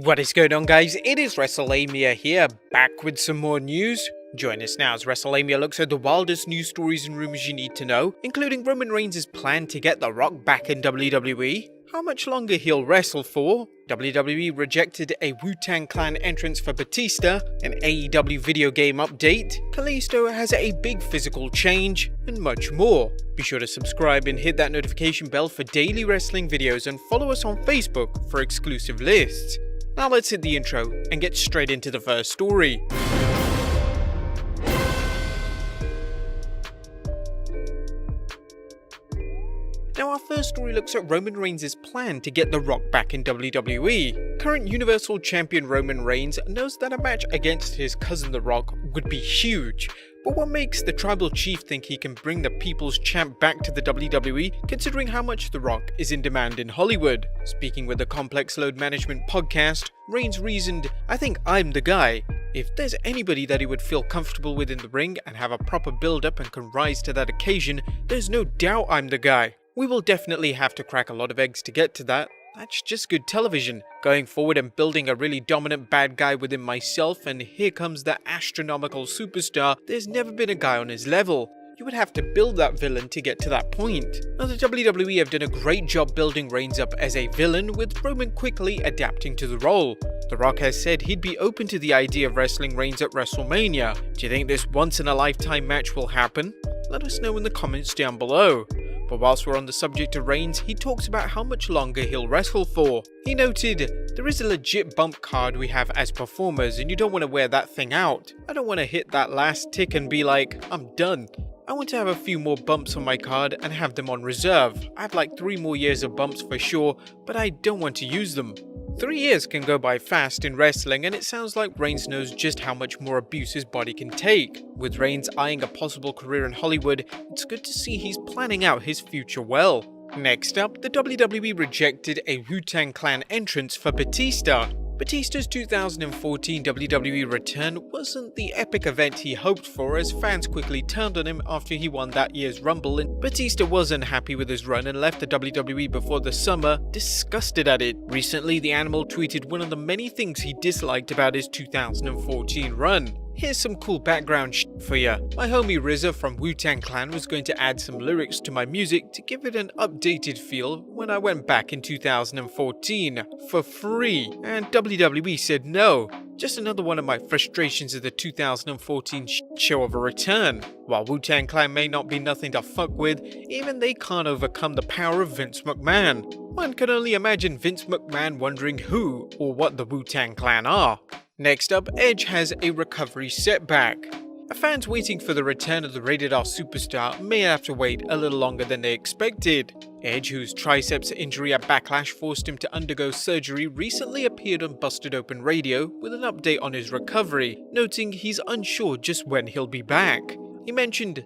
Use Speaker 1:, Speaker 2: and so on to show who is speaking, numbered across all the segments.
Speaker 1: What is going on, guys? It is Wrestlelamia here, back with some more news. Join us now as Wrestlelamia looks at the wildest news stories and rumors you need to know, including Roman Reigns' plan to get The Rock back in WWE, how much longer he'll wrestle for, WWE rejected a Wu-Tang Clan entrance for Batista, an AEW video game update, Kalisto has a big physical change, and much more. Be sure to subscribe and hit that notification bell for daily wrestling videos and follow us on Facebook for exclusive lists. Now let's hit the intro and get straight into the first story. Now our first story looks at Roman Reigns' plan to get The Rock back in WWE. Current Universal Champion Roman Reigns knows that a match against his cousin The Rock would be huge. But what makes the Tribal Chief think he can bring the People's Champ back to the WWE, considering how much The Rock is in demand in Hollywood? Speaking with the Complex Load Management podcast, Reigns reasoned, "I think I'm the guy. If there's anybody that he would feel comfortable with in the ring and have a proper build-up and can rise to that occasion, there's no doubt I'm the guy. We will definitely have to crack a lot of eggs to get to that. That's just good television. Going forward and building a really dominant bad guy within myself, and here comes the astronomical superstar. There's never been a guy on his level. You would have to build that villain to get to that point." Now the WWE have done a great job building Reigns up as a villain, with Roman quickly adapting to the role. The Rock has said he'd be open to the idea of wrestling Reigns at Wrestlemania. Do you think this once-in-a-lifetime match will happen? Let us know in the comments down below. But whilst we're on the subject of Reigns, he talks about how much longer he'll wrestle for. He noted, "There is a legit bump card we have as performers and you don't want to wear that thing out. I don't want to hit that last tick and be like, I'm done. I want to have a few more bumps on my card and have them on reserve. I have like 3 more years of bumps for sure, but I don't want to use them." 3 years can go by fast in wrestling, and it sounds like Reigns knows just how much more abuse his body can take. With Reigns eyeing a possible career in Hollywood, it's good to see he's planning out his future well. Next up, the WWE rejected a Wu-Tang Clan entrance for Batista. Batista's 2014 WWE return wasn't the epic event he hoped for, as fans quickly turned on him after he won that year's Rumble, and Batista wasn't happy with his run and left the WWE before the summer, disgusted at it. Recently, the Animal tweeted one of the many things he disliked about his 2014 run. Here's some cool background shit for ya. My homie RZA from Wu-Tang Clan was going to add some lyrics to my music to give it an updated feel when I went back in 2014 for free, and WWE said no. Just another one of my frustrations of the 2014 show of a return. While Wu-Tang Clan may not be nothing to fuck with, even they can't overcome the power of Vince McMahon. One can only imagine Vince McMahon wondering who or what the Wu-Tang Clan are. Next up, Edge has a recovery setback. Fans waiting for the return of the Rated R superstar may have to wait a little longer than they expected. Edge, whose triceps injury at Backlash forced him to undergo surgery, recently appeared on Busted Open Radio with an update on his recovery, noting he's unsure just when he'll be back. He mentioned,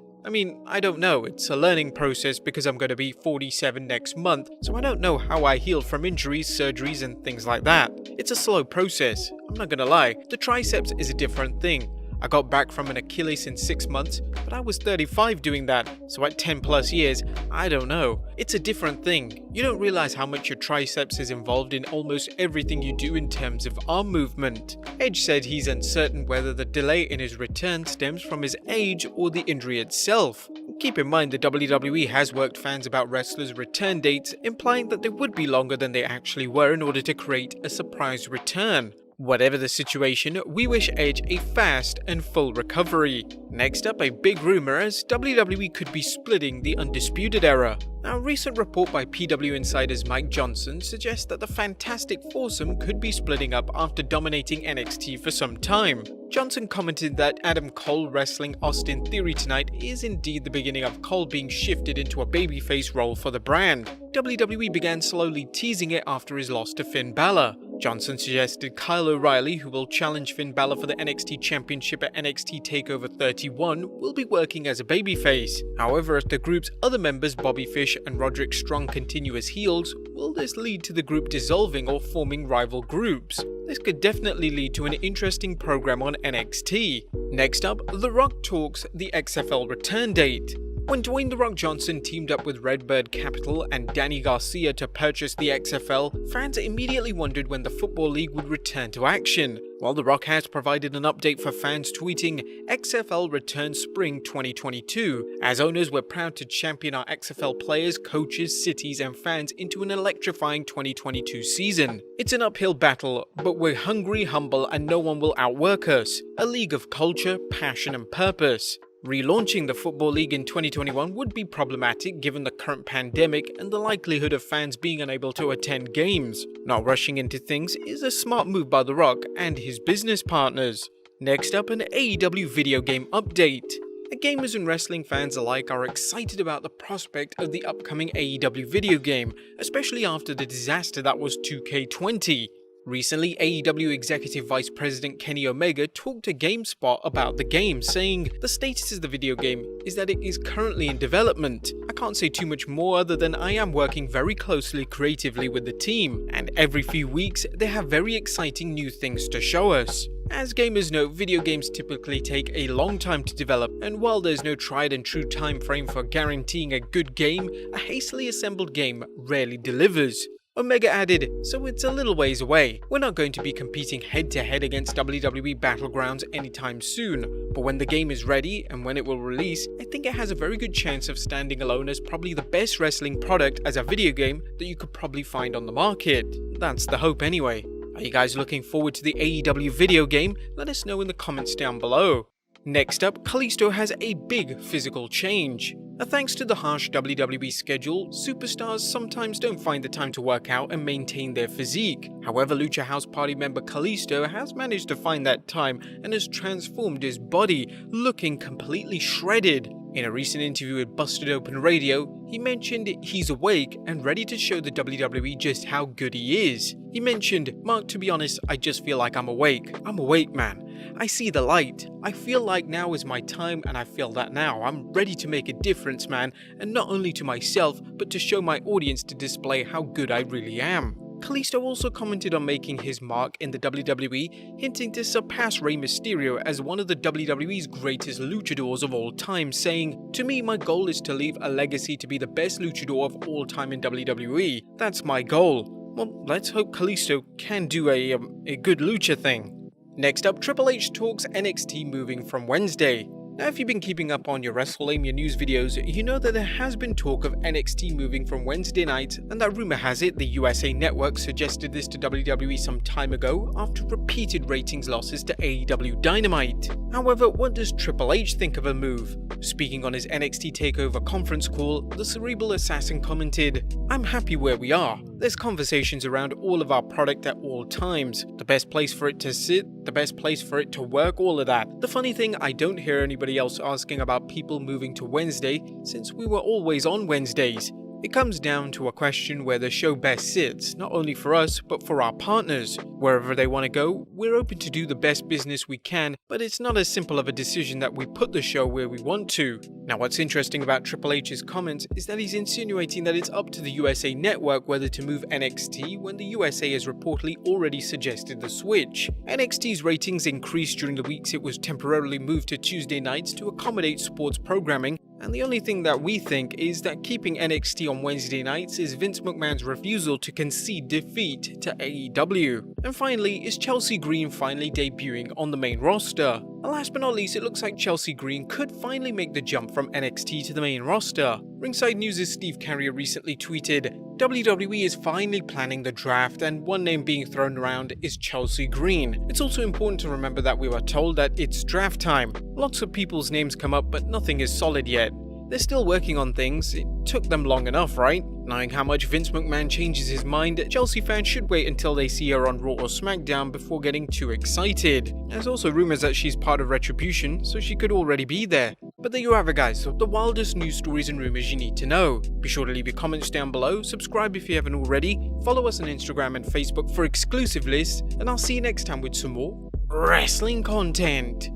Speaker 1: I don't know, it's a learning process because I'm going to be 47 next month, so I don't know how I heal from injuries, surgeries and things like that. It's a slow process, I'm not gonna lie, the triceps is a different thing. I got back from an Achilles in 6 months, but I was 35 doing that, so at 10 plus years, I don't know. It's a different thing. You don't realize how much your triceps is involved in almost everything you do in terms of arm movement. Edge said he's uncertain whether the delay in his return stems from his age or the injury itself. Keep in mind the WWE has worked fans about wrestlers' return dates, implying that they would be longer than they actually were in order to create a surprise return. Whatever the situation, we wish Edge a fast and full recovery. Next up, a big rumor as WWE could be splitting the Undisputed Era. Now, a recent report by PW Insider's Mike Johnson suggests that the Fantastic Foursome could be splitting up after dominating NXT for some time. Johnson commented that Adam Cole wrestling Austin Theory tonight is indeed the beginning of Cole being shifted into a babyface role for the brand. WWE began slowly teasing it after his loss to Finn Balor. Johnson suggested Kyle O'Reilly, who will challenge Finn Balor for the NXT Championship at NXT TakeOver 31, will be working as a babyface. However, if the group's other members Bobby Fish and Roderick Strong continue as heels, will this lead to the group dissolving or forming rival groups? This could definitely lead to an interesting program on NXT. Next up, The Rock talks the XFL return date. When Dwayne "The Rock" Johnson teamed up with Redbird Capital and Danny Garcia to purchase the XFL, fans immediately wondered when the Football League would return to action. While The Rock has provided an update for fans, tweeting, "XFL returns spring 2022. As owners, we're proud to champion our XFL players, coaches, cities and fans into an electrifying 2022 season. It's an uphill battle, but we're hungry, humble and no one will outwork us. A league of culture, passion and purpose." Relaunching the Football League in 2021 would be problematic given the current pandemic and the likelihood of fans being unable to attend games. Not rushing into things is a smart move by The Rock and his business partners. Next up, an AEW video game update. The gamers and wrestling fans alike are excited about the prospect of the upcoming AEW video game, especially after the disaster that was 2K20. Recently, AEW Executive Vice President Kenny Omega talked to GameSpot about the game, saying, "The status of the video game is that it is currently in development. I can't say too much more other than I am working very closely creatively with the team, and every few weeks they have very exciting new things to show us." As gamers know, video games typically take a long time to develop, and while there's no tried and true time frame for guaranteeing a good game, a hastily assembled game rarely delivers. Omega added, "So it's a little ways away. We're not going to be competing head to head against WWE Battlegrounds anytime soon, but when the game is ready and when it will release, I think it has a very good chance of standing alone as probably the best wrestling product as a video game that you could probably find on the market. That's the hope anyway." Are you guys looking forward to the AEW video game? Let us know in the comments down below. Next up, Kalisto has a big physical change. Thanks to the harsh WWE schedule, superstars sometimes don't find the time to work out and maintain their physique. However, Lucha House Party member Kalisto has managed to find that time and has transformed his body, looking completely shredded. In a recent interview with Busted Open Radio, he mentioned he's awake and ready to show the WWE just how good he is. He mentioned, "Mark, to be honest, I just feel like I'm awake. I'm awake, man. I see the light. I feel like now is my time and I feel that now. I'm ready to make a difference, man, and not only to myself, but to show my audience to display how good I really am." Kalisto also commented on making his mark in the WWE, hinting to surpass Rey Mysterio as one of the WWE's greatest luchadors of all time, saying, "To me, my goal is to leave a legacy to be the best luchador of all time in WWE. That's my goal." Well, let's hope Kalisto can do a good lucha thing. Next up, Triple H talks NXT moving from Wednesday. Now, if you've been keeping up on your Wrestlelamia news videos, you know that there has been talk of NXT moving from Wednesday night, and that rumor has it the USA Network suggested this to WWE some time ago after repeated ratings losses to AEW Dynamite. However, what does Triple H think of a move? Speaking on his NXT TakeOver conference call, the Cerebral Assassin commented, "I'm happy where we are. There's conversations around all of our product at all times. The best place for it to sit, the best place for it to work, all of that. The funny thing, I don't hear anybody else asking about people moving to Wednesday since we were always on Wednesdays. It comes down to a question where the show best sits, not only for us, but for our partners. Wherever they want to go, we're open to do the best business we can, but it's not as simple of a decision that we put the show where we want to." Now, what's interesting about Triple H's comments is that he's insinuating that it's up to the USA Network whether to move NXT when the USA has reportedly already suggested the switch. NXT's ratings increased during the weeks it was temporarily moved to Tuesday nights to accommodate sports programming, and the only thing that we think is that keeping NXT on Wednesday nights is Vince McMahon's refusal to concede defeat to AEW. And finally, is Chelsea Green finally debuting on the main roster? Last but not least, it looks like Chelsea Green could finally make the jump from NXT to the main roster. Ringside News' Steve Carrier recently tweeted, "WWE is finally planning the draft, and one name being thrown around is Chelsea Green. It's also important to remember that we were told that it's draft time. Lots of people's names come up, but nothing is solid yet. They're still working on things. It took them long enough, right? Knowing how much Vince McMahon changes his mind, Chelsea fans should wait until they see her on Raw or SmackDown before getting too excited. There's also rumors that she's part of Retribution, so she could already be there. But there you have it, guys, so the wildest news stories and rumors you need to know. Be sure to leave your comments down below, subscribe if you haven't already, follow us on Instagram and Facebook for exclusive lists, and I'll see you next time with some more wrestling content.